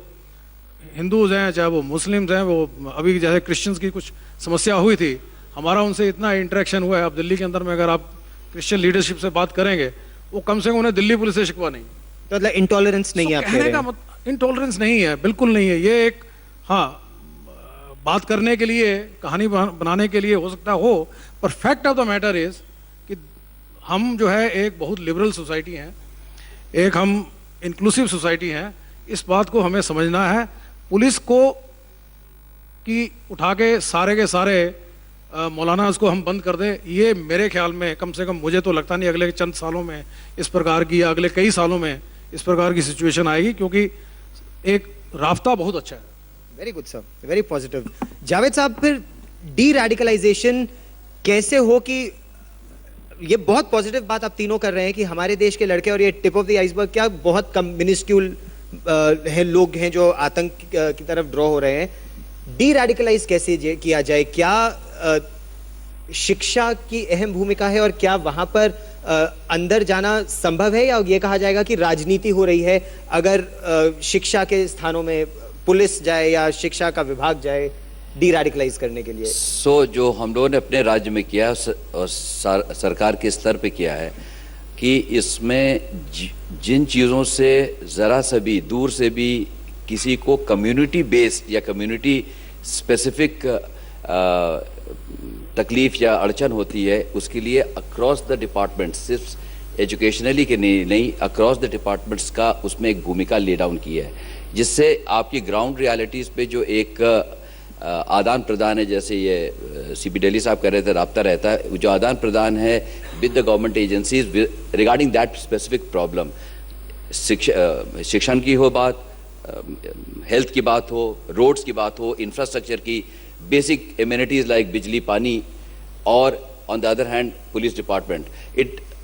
हिंदूज़ हैं चाहे वो मुस्लिम्स हैं, वो अभी जैसे क्रिश्चियंस की कुछ समस्या हुई थी, हमारा उनसे इतना इंटरेक्शन हुआ है। अब दिल्ली के अंदर में अगर आप क्रिश्चियन लीडरशिप से बात करेंगे, वो कम से कम उन्हें दिल्ली पुलिस से शिकवा नहीं। तो मतलब इंटॉलरेंस नहीं है आप कह रहे हैं। इंटॉलरेंस नहीं है, बिल्कुल नहीं है। ये एक हाँ बात करने के लिए, कहानी बनाने के लिए हो सकता हो, पर fact of the matter is कि हम जो है एक बहुत लिबरल सोसाइटी हैं, एक हम इंक्लूसिव सोसाइटी हैं। इस बात को हमें समझना है। पुलिस को कि उठा के सारे मौलाना उसको हम बंद कर दें, ये मेरे ख्याल में, कम से कम मुझे तो लगता नहीं अगले चंद सालों में इस प्रकार की, या अगले कई सालों में इस प्रकार की सिचुएशन आएगी, क्योंकि एक रास्ता बहुत अच्छा है। Very good sir, very positive. Javed साहब, फिर डी रेडिकलाइजेशन कैसे हो? कि ये बहुत पॉजिटिव बात आप तीनों कर रहे हैं कि हमारे देश के लड़के, और ये टिप ऑफ द आइसबर्ग, क्या बहुत कम मिनिस्क्यूल है लोग हैं जो आतंक की तरफ ड्रॉ हो रहे हैं। डी रेडिकलाइज कैसे किया जाए? क्या शिक्षा की अहम भूमिका है, और क्या वहां पर अंदर जाना संभव है, या ये कहा जाएगा कि राजनीति हो रही है? अगर शिक्षा के स्थानों में पुलिस जाए या शिक्षा का विभाग जाए डी रेडिकलाइज करने के लिए। जो हम लोगों ने अपने राज्य में किया और सरकार के स्तर पे किया है कि इसमें जिन चीज़ों से ज़रा सा भी दूर से भी किसी को कम्युनिटी बेस्ड या कम्युनिटी स्पेसिफिक तकलीफ या अड़चन होती है, उसके लिए अक्रॉस द डिपार्टमेंट, सिर्फ एजुकेशनली के नहीं अक्रॉस द डिपार्टमेंट्स का उसमें एक भूमिका ले डाउन की है, जिससे आपकी ग्राउंड रियलिटीज़ पे जो एक आदान प्रदान है, जैसे ये सीपी दिल्ली साहब कह रहे थे, राब्ता रहता है, जो आदान प्रदान है with the government agencies regarding that specific problem, शिक्षण की हो बात, हेल्थ की बात हो, रोड्स की बात हो, इंफ्रास्ट्रक्चर की, बेसिक एमिनिटीज़ लाइक बिजली, पानी, और on the other hand police department,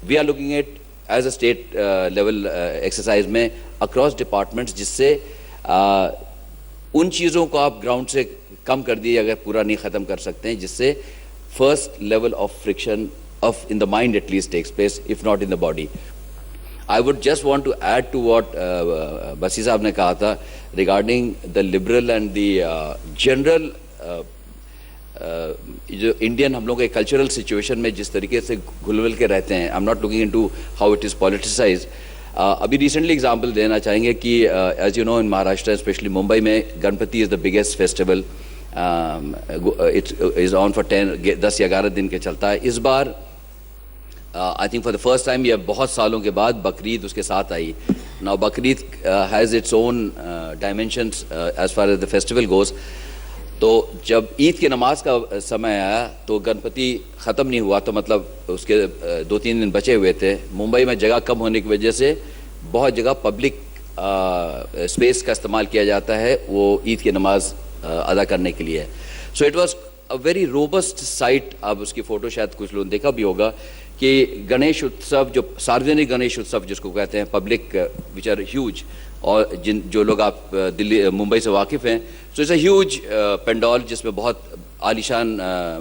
we are looking at as a state level exercise में अक्रॉस डिपार्टमेंट्स, जिससे उन चीज़ों को आप ग्राउंड से कम कर दिए, अगर पूरा नहीं ख़त्म कर सकते हैं, जिससे first level of friction of in the mind at least takes place, if not in the body. I would just want to add to what बसी साहब ने कहा था regarding the liberal and the general जो Indian हम लोग एक cultural situation में जिस तरीके से घुल-मिल के रहते हैं, I am not looking into how it is politicised. अभी रिसेंटली एग्जांपल देना चाहेंगे कि as you know in Maharashtra specially Mumbai में Ganpati is the biggest festival, it is on for 10 या 11 दिन के चलता है। इस बार I think for the first time, या बहुत सालों के बाद बकरीद उसके साथ आई। Now Bakrid has its own dimensions as far as the festival goes. तो जब ईद की नमाज का समय आया तो गणपति ख़त्म नहीं हुआ, तो मतलब उसके 2-3 दिन बचे हुए थे। मुंबई में जगह कम होने की वजह से बहुत जगह पब्लिक स्पेस का इस्तेमाल किया जाता है वो ईद की नमाज अदा करने के लिए। So it was a very robust site. अब उसकी फ़ोटो शायद कुछ लोगों ने देखा भी होगा कि गणेश उत्सव, जो सार्वजनिक गणेश उत्सव जिसको कहते हैं, पब्लिक विच आर ह्यूज, और जो लोग आप दिल्ली मुंबई से वाकिफ़ हैं, so it's a huge pandal जिसमें बहुत आलीशान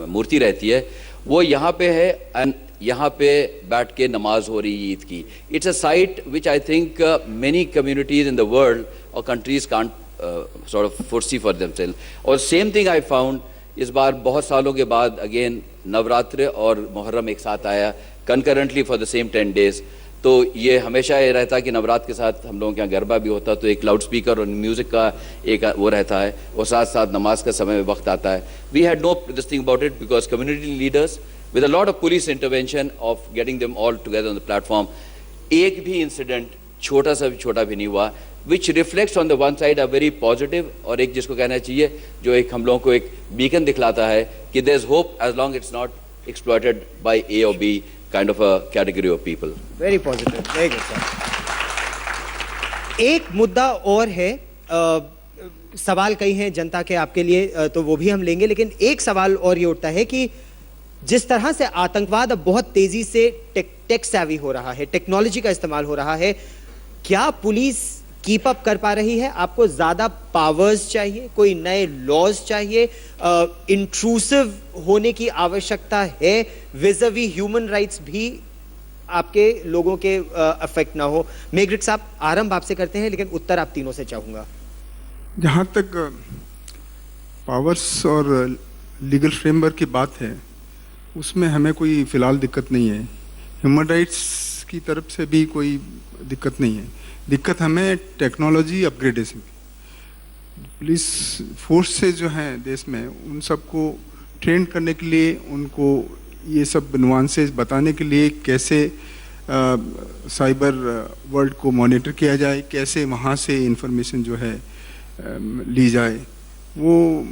मूर्ति रहती है, वो यहाँ पे है, एंड यहाँ पे बैठ के नमाज हो रही है ईद की। It's a sight which I think many communities in the world और countries can't sort of foresee for themself. और सेम थिंग आई फाउंड इस बार बहुत सालों के बाद अगेन नवरात्र और मुहर्रम एक साथ आया concurrently for the same 10 days। तो ये हमेशा ये रहता कि नवरात्र के साथ हम लोगों के यहाँ गरबा भी होता, तो एक लाउड स्पीकर और म्यूज़िक का एक वो रहता है, और साथ साथ नमाज का समय वक्त आता है। We had no this thing about it because community leaders with a lot of police intervention of getting them all together on the platform, एक भी इंसिडेंट छोटा सा भी छोटा भी नहीं हुआ, which reflects on the one side a very positive, और एक जिसको कहना चाहिए जो एक हम लोगों को एक बीकन दिखलाता है कि there is hope as long it's not exploited by A or B kind of a category of people. Very positive, very good sir. एक मुद्दा और है, सवाल कई हैं जनता के आपके लिए, तो वो भी हम लेंगे, लेकिन एक सवाल और ये उठता है कि जिस तरह से आतंकवाद अब बहुत तेजी से टेक सेवी हो रहा है, टेक्नोलॉजी का इस्तेमाल हो रहा है, क्या पुलिस कीप अप कर पा रही है? आपको ज्यादा पावर्स चाहिए, कोई नए लॉज चाहिए, इंट्रूसिव होने की आवश्यकता है, विज़-अ-वी ह्यूमन राइट्स भी आपके लोगों के अफेक्ट ना हो? मेघरिक साहब, आरंभ आपसे करते हैं, लेकिन उत्तर आप तीनों से चाहूंगा। जहाँ तक पावर्स और लीगल फ्रेमवर्क की बात है, उसमें हमें कोई फ़िलहाल दिक्कत नहीं है। ह्यूमन राइट्स की तरफ से भी कोई दिक्कत नहीं है। दिक्कत हमें टेक्नोलॉजी अपग्रेडेशन की। पुलिस फोर्स से जो हैं देश में, उन सबको ट्रेन करने के लिए, उनको ये सब नुआंसेस बताने के लिए कैसे साइबर वर्ल्ड को मॉनिटर किया जाए, कैसे वहाँ से इंफॉर्मेशन जो है ली जाए, वो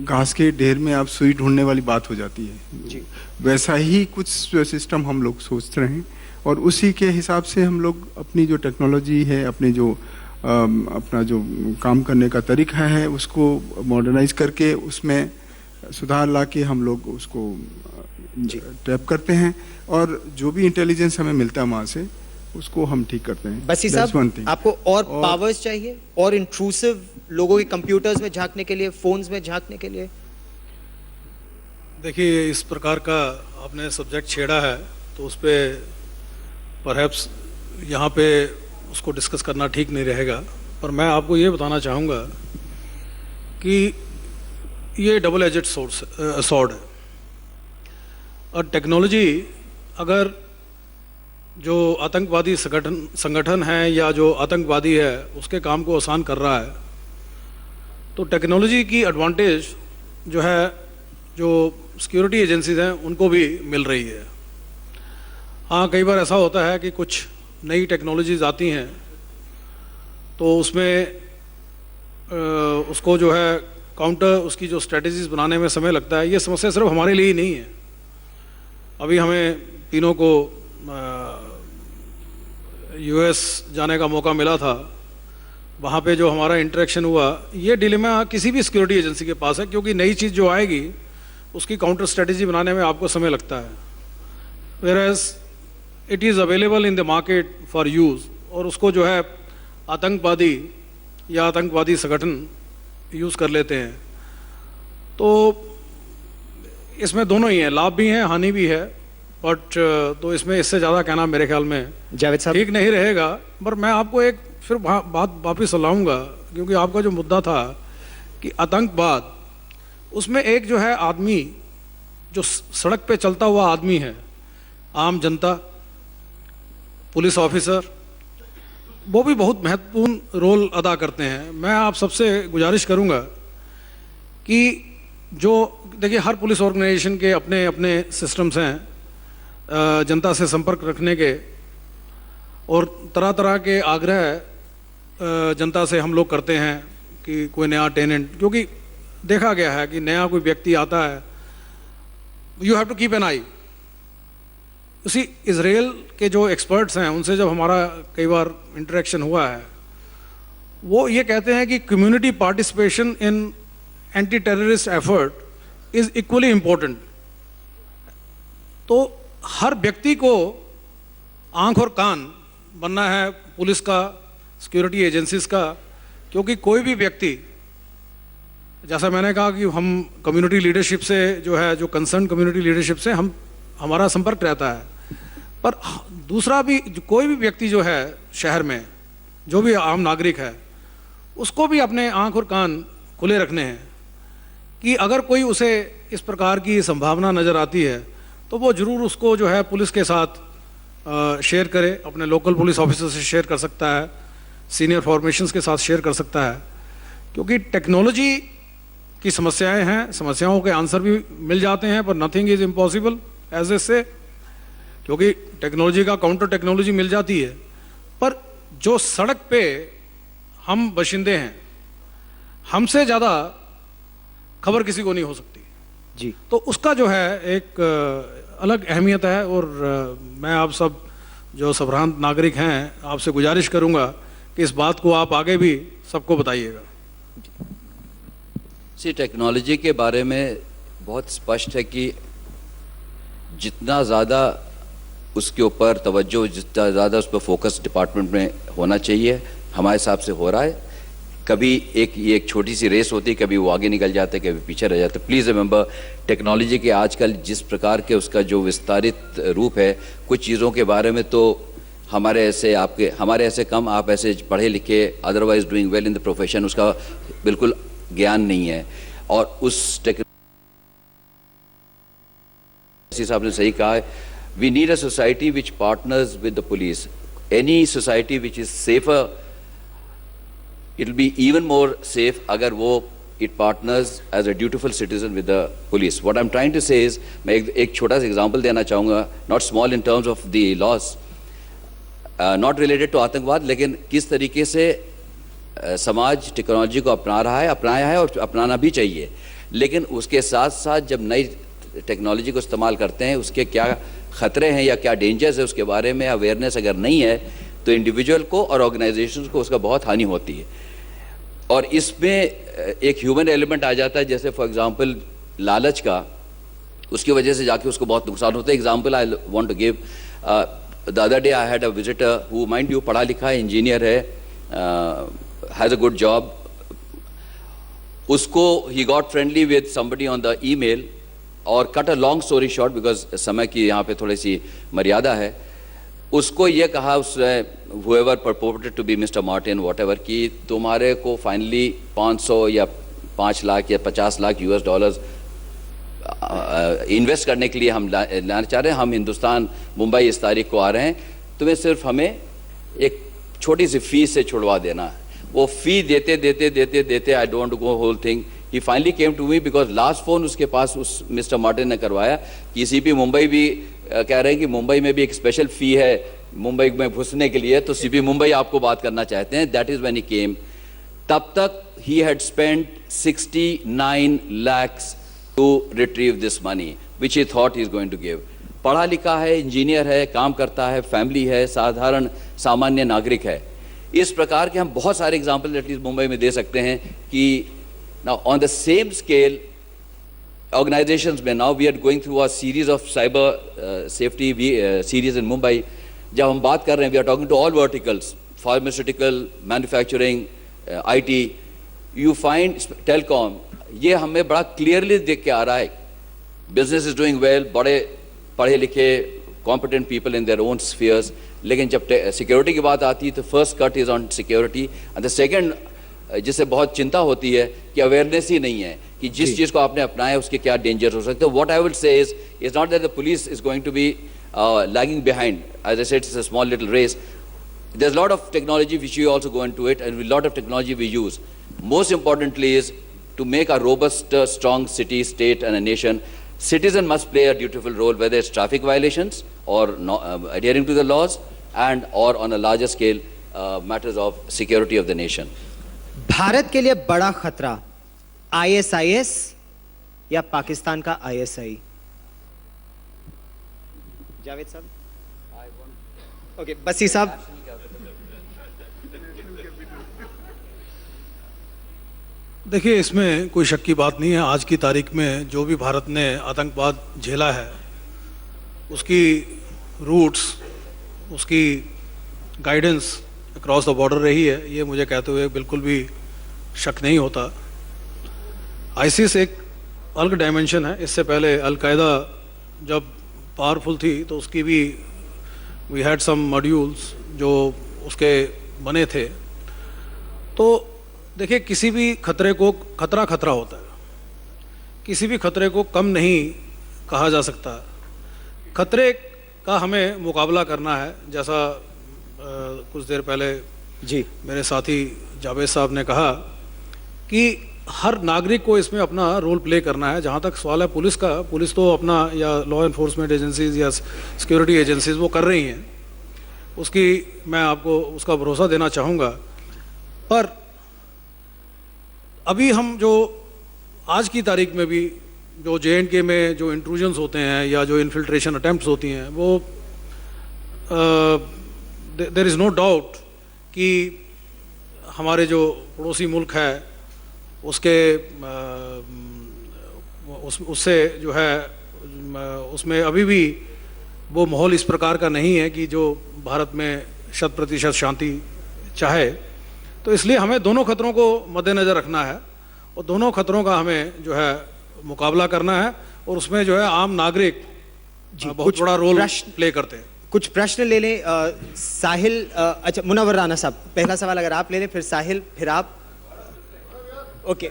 घास के ढेर में आप सुई ढूंढने वाली बात हो जाती है जी। वैसा ही कुछ सिस्टम हम लोग सोच रहे हैं और उसी के हिसाब से हम लोग अपनी जो टेक्नोलॉजी है, अपने जो अपना जो काम करने का तरीका है उसको मॉडर्नाइज करके उसमें सुधार ला के हम लोग उसको टैप करते हैं और जो भी इंटेलिजेंस हमें मिलता है वहाँ से उसको हम ठीक करते हैं। बस ये That's one सब thing. आपको और पावर्स चाहिए और इंट्रूसिव लोगों के कंप्यूटर्स में झांकने के लिए, फोन्स में झांकने के लिए? देखिए, इस प्रकार का आपने सब्जेक्ट छेड़ा है तो उस पर परहैप्स यहाँ पे उसको डिस्कस करना ठीक नहीं रहेगा, पर मैं आपको ये बताना चाहूँगा कि ये डबल एजेड सॉर्ड है और टेक्नोलॉजी अगर जो आतंकवादी संगठन है या जो आतंकवादी है उसके काम को आसान कर रहा है, तो टेक्नोलॉजी की एडवांटेज जो है जो सिक्योरिटी एजेंसीज हैं उनको भी मिल रही है। हाँ, कई बार ऐसा होता है कि कुछ नई टेक्नोलॉजीज आती हैं तो उसमें उसको जो है काउंटर उसकी जो स्ट्रेटजीज बनाने में समय लगता है। ये समस्या सिर्फ हमारे लिए ही नहीं है। अभी हमें तीनों को यूएस जाने का मौका मिला था, वहाँ पे जो हमारा इंटरेक्शन हुआ, ये डिलेमा किसी भी सिक्योरिटी एजेंसी के पास है, क्योंकि नई चीज़ जो आएगी उसकी काउंटर स्ट्रेटजी बनाने में आपको समय लगता है, whereas it is available in the market for use, और उसको जो है आतंकवादी या आतंकवादी संगठन यूज़ कर लेते हैं। तो इसमें दोनों ही हैं, लाभ भी हैं, हानि भी है, बट तो इसमें इससे ज़्यादा कहना मेरे ख्याल में जावेद साहब, ठीक नहीं रहेगा। पर मैं आपको एक फिर बात वापस लाऊंगा, क्योंकि आपका जो मुद्दा था कि आतंकवाद, उसमें एक जो है आदमी जो सड़क पे चलता हुआ आदमी है, आम जनता, पुलिस ऑफिसर, वो भी बहुत महत्वपूर्ण रोल अदा करते हैं। मैं आप सबसे गुजारिश करूंगा कि जो देखिए, हर पुलिस ऑर्गेनाइजेशन के अपने अपने सिस्टम्स हैं जनता से संपर्क रखने के, और तरह तरह के आग्रह जनता से हम लोग करते हैं कि कोई नया टेनेंट, क्योंकि देखा गया है कि नया कोई व्यक्ति आता है, you have to keep an eye. उसी इजराइल के जो एक्सपर्ट्स हैं उनसे जब हमारा कई बार इंटरेक्शन हुआ है, वो ये कहते हैं कि community participation in anti terrorist effort is equally important. तो हर व्यक्ति को आंख और कान बनना है पुलिस का, सिक्योरिटी एजेंसीज का, क्योंकि कोई भी व्यक्ति, जैसा मैंने कहा कि हम कम्युनिटी लीडरशिप से जो है, जो कंसर्न कम्युनिटी लीडरशिप से हमारा संपर्क रहता है, पर दूसरा भी कोई भी व्यक्ति जो है शहर में, जो भी आम नागरिक है, उसको भी अपने आंख और कान खुले रखने हैं कि अगर कोई उसे इस प्रकार की संभावना नज़र आती है तो वो ज़रूर उसको जो है पुलिस के साथ शेयर करे, अपने लोकल पुलिस ऑफिसर से शेयर कर सकता है, सीनियर फॉर्मेशंस के साथ शेयर कर सकता है, क्योंकि टेक्नोलॉजी की समस्याएं हैं, समस्याओं के आंसर भी मिल जाते हैं, पर nothing is impossible as a say, क्योंकि टेक्नोलॉजी का काउंटर टेक्नोलॉजी मिल जाती है। पर जो सड़क पे हम बाशिंदे हैं, हमसे ज़्यादा खबर किसी को नहीं हो सकती जी। तो उसका जो है एक अलग अहमियत है, और मैं आप सब जो संभ्रांत नागरिक हैं, आपसे गुजारिश करूंगा कि इस बात को आप आगे भी सबको बताइएगा। टेक्नोलॉजी के बारे में बहुत स्पष्ट है कि जितना ज़्यादा उसके ऊपर तवज्जो, जितना ज़्यादा उस पर फोकस डिपार्टमेंट में होना चाहिए, हमारे हिसाब से हो रहा है। कभी ये एक छोटी सी रेस होती है, कभी वो आगे निकल जाते हैं, कभी पीछे रह जाते हैं। प्लीज़ रिमेंबर, टेक्नोलॉजी के आजकल जिस प्रकार के उसका जो विस्तारित रूप है, कुछ चीज़ों के बारे में तो हमारे ऐसे कम, आप ऐसे पढ़े लिखे, otherwise doing well in the profession, उसका बिल्कुल ज्ञान नहीं है। और उस साहब ने सही कहा है, we need a society which partners with the police. Any society which is safer, it will be even more safe अगर वो it partners as a dutiful citizen with the police. What I'm trying to say is, मैं एक छोटा सा example देना चाहूँगा, not small in terms of the loss, not related to आतंकवाद, लेकिन किस तरीके से समाज टेक्नोलॉजी को अपनाया है और अपनाना भी चाहिए, लेकिन उसके साथ साथ जब नई टेक्नोलॉजी को इस्तेमाल करते हैं उसके क्या ख़तरे हैं या क्या डेंजर्स है उसके बारे में अवेयरनेस अगर नहीं है तो इंडिविजुअल को और ऑर्गेनाइजेशंस को उसका बहुत हानि होती है। और इसमें एक ह्यूमन एलिमेंट आ जाता है, जैसे फॉर एग्जांपल लालच का, उसकी वजह से जाके उसको बहुत नुकसान होता है। Example I want to give, the other day I had a visitor who mind you पढ़ा लिखा है, इंजीनियर है, हैज़ अ गुड जॉब, उसको he got friendly with somebody on the email, और cut a long story short because समय की यहाँ पे थोड़ी सी मर्यादा है, उसको ये कहा उसने whoever purported to be Mr. Martin whatever कि तुम्हारे को फाइनली 500 या 5 लाख या 50 लाख US डॉलर्स इन्वेस्ट करने के लिए हम लाना चाह रहे हैं, हम हिंदुस्तान मुंबई इस तारीख को आ रहे हैं, तुम्हें सिर्फ हमें एक छोटी सी फीस से छुड़वा देना है। वो फी देते देते देते देते I don't go whole thing, he finally came to me because last phone उसके पास उस मिस्टर मार्टिन ने करवाया कि सीपी मुंबई भी कह रहे हैं कि मुंबई में भी एक स्पेशल फ़ी है मुंबई में घुसने के लिए, तो सीपी मुंबई आपको बात करना चाहते हैं। That is when he came. तब तक he had spent 69 lakhs to retrieve this money which he thought he is going to give. पढ़ा लिखा है, इंजीनियर है, काम करता है, फैमिली है, साधारण सामान्य नागरिक है। इस प्रकार के हम बहुत सारे एग्जाम्पल एटलीस्ट मुंबई में दे सकते हैं कि now on the same scale organizations में now we are going through a series of cyber safety series in Mumbai। जब हम बात कर रहे हैं we are talking to all verticals, pharmaceutical, manufacturing, IT, you find telecom, ये हमें बड़ा clearly देख के आ रहा है business is doing well, बड़े पढ़े लिखे competent people in their own spheres, लेकिन जब security की बात आती है तो first cut is on security and the second जिससे बहुत चिंता होती है कि अवेयरनेस ही नहीं है कि जिस चीज़ को आपने अपनाया उसके क्या डेंजर हो सकते हैं। What I will say is not that the police is going to be lagging behind, as I said it's a small little race, there is lot of technology which we also go into it and lot of technology we use. Most importantly is to make a robust strong city, state and a nation. Citizen must play a dutiful role, whether it's traffic violations or adhering to the laws and or on a larger scale matters of security of the nation. Bharat के लिए बड़ा खतरा ISIS या पाकिस्तान का ISI? Javed साहब, okay, बसी साहब। देखिए, इसमें कोई शक की बात नहीं है। आज की तारीख में जो भी भारत ने आतंकवाद झेला है उसकी रूट्स, उसकी गाइडेंस अक्रॉस द बॉर्डर रही है, ये मुझे कहते हुए बिल्कुल भी शक नहीं होता। आईसिस एक अलग डायमेंशन है। इससे पहले अलकायदा जब पावरफुल थी तो उसकी भी वी हैड सम मॉड्यूल्स जो उसके बने थे। तो देखिए, किसी भी खतरे को खतरा होता है, किसी भी खतरे को कम नहीं कहा जा सकता। खतरे का हमें मुकाबला करना है। जैसा कुछ देर पहले जी मेरे साथी जावेद साहब ने कहा कि हर नागरिक को इसमें अपना रोल प्ले करना है। जहाँ तक सवाल है पुलिस का, पुलिस तो अपना या लॉ एनफोर्समेंट एजेंसीज या सिक्योरिटी एजेंसीज वो कर रही हैं, उसकी मैं आपको उसका भरोसा देना चाहूँगा। पर अभी हम जो आज की तारीख में भी जो JNK में जो इंट्रूजन्स होते हैं या जो इन्फिल्ट्रेशन अटैम्प्ट्स होती हैं, वो देयर इज़ नो डाउट कि हमारे जो पड़ोसी मुल्क है उसके उससे जो है उसमें अभी भी वो माहौल इस प्रकार का नहीं है कि जो भारत में 100% शांति चाहे। तो इसलिए हमें दोनों खतरों को मद्देनज़र रखना है और दोनों खतरों का हमें जो है मुकाबला करना है, और उसमें जो है आम नागरिक बहुत बड़ा रोल प्ले करते हैं। कुछ प्रश्न ले लें। साहिल, अच्छा मुनव्वर राना साहब, पहला सवाल अगर आप ले लें, फिर साहिल, फिर आप। ओके,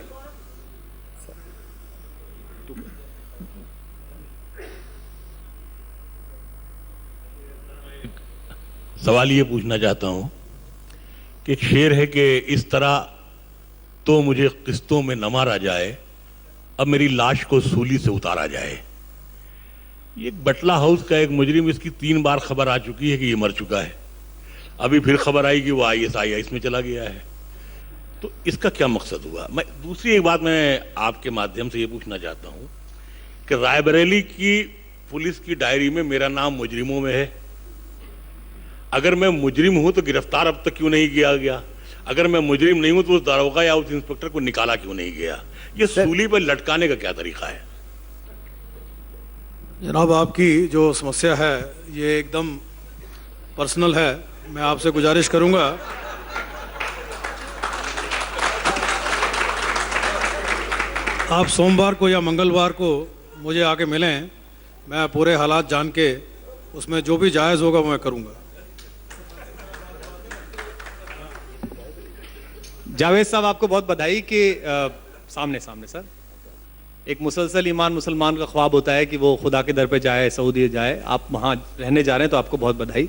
सवाल ये पूछना चाहता हूं कि शेर है कि इस तरह तो मुझे किस्तों में न मारा जाए, अब मेरी लाश को सूली से उतारा जाए। ये बटला हाउस का एक मुजरिम, इसकी 3 बार खबर आ चुकी है कि ये मर चुका है। अभी फिर खबर आई कि वो ISIS में चला गया है। तो इसका क्या मकसद हुआ? मैं दूसरी एक बात मैं आपके माध्यम से ये पूछना चाहता हूं कि रायबरेली की पुलिस की डायरी में मेरा नाम मुजरिमों में है। अगर मैं मुजरिम हूं तो गिरफ्तार अब तक क्यों नहीं किया गया? अगर मैं मुजरिम नहीं हूं तो उस दारोगा या उस इंस्पेक्टर को निकाला क्यों नहीं गया? ये सूली पर लटकाने का क्या तरीका है? जनाब, आपकी जो समस्या है ये एकदम पर्सनल है। मैं आपसे गुजारिश करूंगा आप सोमवार को या मंगलवार को मुझे आके मिलें, मैं पूरे हालात जान के उसमें जो भी जायज़ होगा वो मैं करूंगा। जावेद साहब, आपको बहुत बधाई कि सामने सर, एक मुसलसल ईमान मुसलमान का ख्वाब होता है कि वो खुदा के दर पे जाए, सऊदी जाए। आप वहाँ रहने जा रहे हैं तो आपको बहुत बधाई।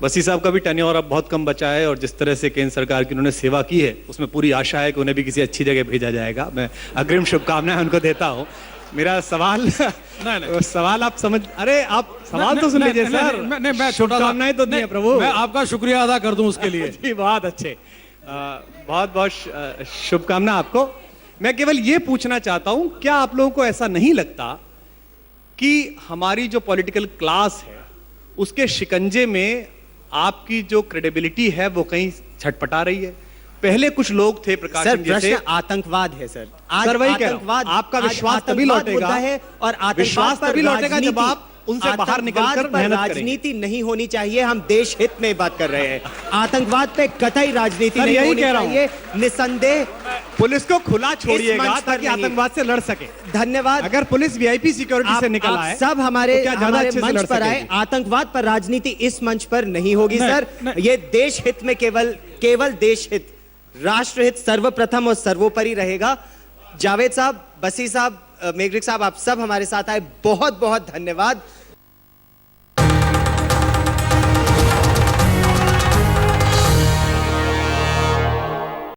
वसी साहब का भी टेन्योर अब बहुत कम बचा है और जिस तरह से केंद्र सरकार की उन्होंने सेवा की है उसमें पूरी आशा है कि उन्हें भी किसी अच्छी जगह भेजा जाएगा। मैं अग्रिम शुभकामनाएं उनको देता हूँ। मेरा सवाल नहीं। सवाल आप समझ, अरे आप सवाल तो सुन लीजिए सर। मैं शुभकामनाएं तो दी हैं प्रभु। मैं आपका शुक्रिया अदा कर दूं उसके लिए। जी बहुत अच्छे, बहुत बहुत शुभकामना आपको। मैं केवल ये पूछना चाहता हूं, क्या आप लोगों को ऐसा नहीं लगता कि हमारी जो पॉलिटिकल क्लास है उसके शिकंजे में आपकी जो क्रेडिबिलिटी है वो कहीं छटपटा रही है? पहले कुछ लोग थे प्रकाश सर, सिंह जैसे, प्रश्न आतंकवाद है सर। आज सर वही कह रहा हूं, आतंकवाद, आपका आज विश्वास तभी आतंकवाद लौटेगा मुद्दा है और आतंकवाद विश्वास पर तभी लौटेगा जब राजनीति- आप उनसे बाहर निकलकर आतंकवाद पर मेहनत करेंगे। राजनीति नहीं होनी चाहिए। हम देश हित में बात कर रहे हैं। आतंकवाद पे कतई राजनीति सर, नहीं यही होनी कह रहा हूं। चाहिए। निसंदेह पुलिस को खुला छोड़िएगा मंच पर ताकि नहीं। आतंकवाद से लड़ सके। धन्यवाद। अगर पुलिस VIP सिक्योरिटी से निकल आप आए सब हमारे तो क्या ज्यादा हमारे अच्छे से मंच लड़ पर आए। सकेगी? आतंकवाद पर राजनीति इस मंच पर नहीं होगी नहीं, सर। नहीं। ये देश हित में केवल देश हित, राष्ट्र हित सर्वप्रथम और सर्वोपरि रहेगा। जावेद साहब, बसी साहब, मेघरिक साहब, आप सब हमारे साथ आए, बहुत बहुत धन्यवाद।